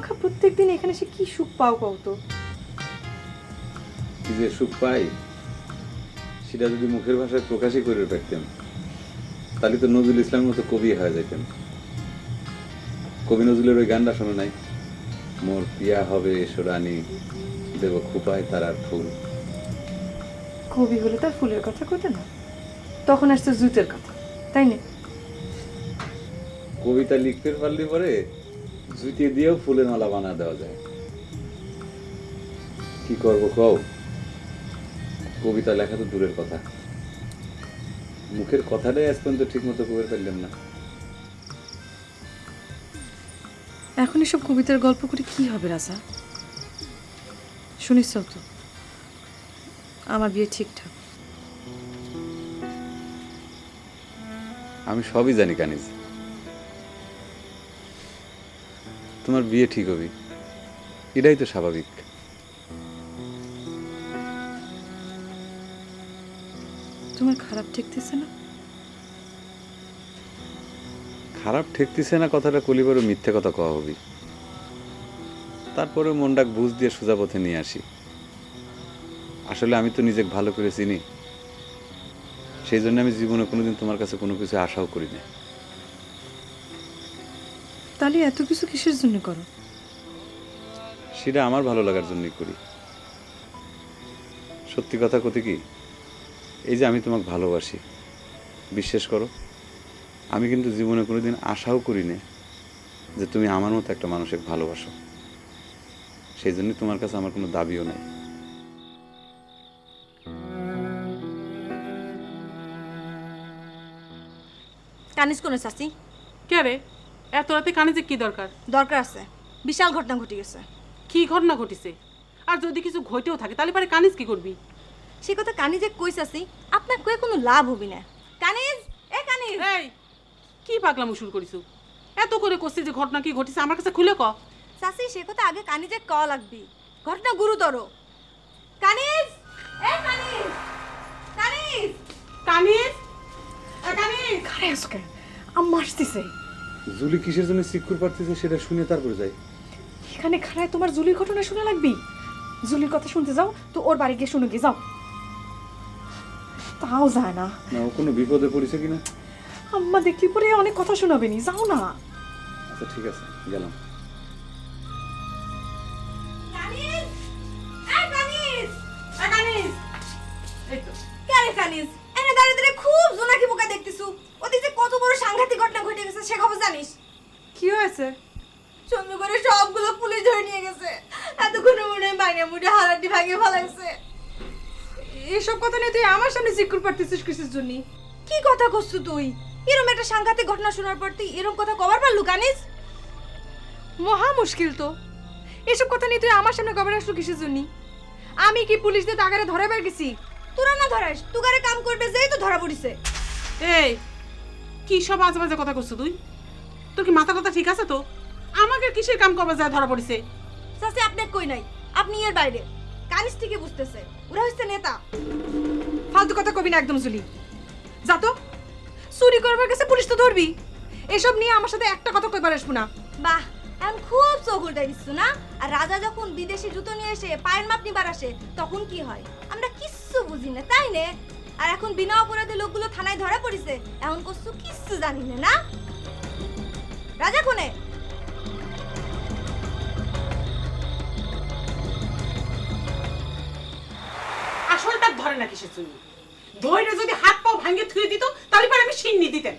খামাখা প্রত্যেকদিন এখানে এসে কি সুখ পাও কত? কি যে সুখ পাই সেটা যদি মুখের ভাষায় প্রকাশই করে রাখতাম তাহলে তো নজরুল ইসলামের মতো কবি হয়ে যেতেন। কবি নজরুলের ওই গানটা শোনো নাই? মোর পিয়া হবে এসো রানী, দেব খুপায় তারার ফুল। কবি হলে তার ফুলের কথা কইতে না, তখন আসছে জুতের কথা, তাই না? কবিতা লিখতে পারলে পরে জুতি দিয়েও ফুলের মালা বানা দেওয়া যায়। কি করবো কও, কবিতা লেখা তো দূরের কথা, মুখের কথাটাই আজ পর্যন্ত ঠিক মতো কবে পারলাম না। এখন এসব কবিতার গল্প করে কি হবে রাজা? শুনিস তো আমার বিয়ে ঠিকঠাক? আমি সবই জানি কানিজ, তোমার বিয়ে ঠিক হবে, এটাই তো স্বাভাবিক। তোমার খারাপ ঠেকতেছে না? খারাপ ঠেকতেছে না কথাটা কলিবারও মিথ্যে কথা কওয়া হবে। তারপরে মনটাকে বুঝ দিয়ে সোজা পথে নিয়ে আসি। আসলে আমি তো নিজেকে ভালো করে চিনি, সেই জন্য আমি জীবনে কোনোদিন তোমার কাছে কোনো কিছু আশাও করি না। তাহলে এত কিছু কিসের জন্য করো? সেটা আমার ভালো লাগার জন্যই করি। সত্যি কথা কতে কি, এই যে আমি তোমাকে ভালোবাসি, বিশ্বাস করো আমি কিন্তু জীবনে কোনোদিন আশাও করি না যে তুমি আমার মতো একটা মানুষকে ভালোবাসো। সেই জন্য তোমার কাছে আমার কোনো দাবিও নাই। কানিজ কোনে চাচি? কে রে, এত রাতে কানিজে কি দরকার? দরকার আছে, বিশাল ঘটনা ঘটে গেছে। কি ঘটনা ঘটিছে? আর যদি কিছু ঘটেও থাকে তাহলে পরে কানিজ কি করবি? সে কথা কানিজে কই চাচি, আপনার কয়ে কোনো লাভ হবি না। কানিজ, এ কানিজ! এই কি পাগলামো শুরু করিছো? এত করে কইছি যে ঘটনা কি ঘটিছে আমার কাছে খুলে ক। চাচি সে কথা আগে কানিজে ক লাগবি, ঘটনা গুরুতর। কানিজ, এ কানিজ! কানিজ! কানিজ! এ কানিজ! খারে আসো কেন? আম্মা আসতেছে। জুলি কিসের জন্য সিকুর পারতেছে সেটা শুনে তারপরে যাই। এখানে খারায় তোমার জুলির ঘটনা শোনা লাগবি? জুলির কথা শুনতে যাও তো ওর বাড়ি গিয়ে শুনে গিয়ে যাও। তাও যায় না। না ও কোনো বিপদে পড়েছে কিনা? আম্মা দেখলি পরে অনেক কথা শোনাবে নি, যাও না। আচ্ছা ঠিক আছে, গেলাম। কানিজ! এ কানিজ! এ কানিজ! এই তো কে রে কানিজ? এনে দাঁড়িয়ে দাঁড়িয়ে খুব জোনাকি বোকা দেখতেছু। ওদিকে কত বড় সাংঘাতিক ঘটনা ঘটে গেছে সে খবর জানিস? কি হয়েছে? চন্দ্রগড়ে সবগুলো পুলিশ ধরে নিয়ে গেছে। এতক্ষণে মনে হয় বাইনা মুড়ে হারাটি ভাঙিয়ে ফেলাইছে। এসব কথা নিয়ে তুই আমার সামনে জিজ্ঞেস করতেছিস কিসের জন্য? কি কথা করছু তুই? এরকম একটা সাংঘাতিক ঘটনা শোনার পর তুই এরকম কথা কবার পারলু কানিজ? মহা মুশকিল তো। এসব কথা নিয়ে তুই আমার সামনে কবে আসলো কিসের জন্য? আমি কি পুলিশ দিয়ে তাগারে ধরে বের গেছি? তোরা না ধরাস, তুগারে কাম করবে যেই তো ধরা পড়িছে। এই কি সব আজে বাজে কথা করছিস তুই? তোর কি মাথা কথা ঠিক আছে তো? আমাকে কিসের কাম করবে যায় ধরা পড়িছে? চাচি আপনি কই নাই, আপনি এর বাইরে। কানিজ থেকে বুঝতেছে ওরা হচ্ছে নেতা। ফালতু কথা কবি না একদম জুলি। যা তো, চুরি করবার কাছে পুলিশ তো ধরবি। এসব নিয়ে আমার সাথে একটা কথা কইবার আসবো না। বাহ, এখন খুব চোখ উল্টাই দিচ্ছ না? আর রাজা যখন বিদেশি জুতো নিয়ে এসে পায়ের মাপ নিবার আসে তখন কি হয়? আমরা কিচ্ছু বুঝি না, তাই নে? আর এখন বিনা অপরাধে লোকগুলো থানায় ধরা পড়িছে, এখন করছু কিচ্ছু জানি না, না? রাজা কোনে? আসলটা ধরে না কিসের জন্য? ধরে যদি হাত পাও ভাঙে থুয়ে দিত তাহলে পরে আমি সিন্নি দিতেন।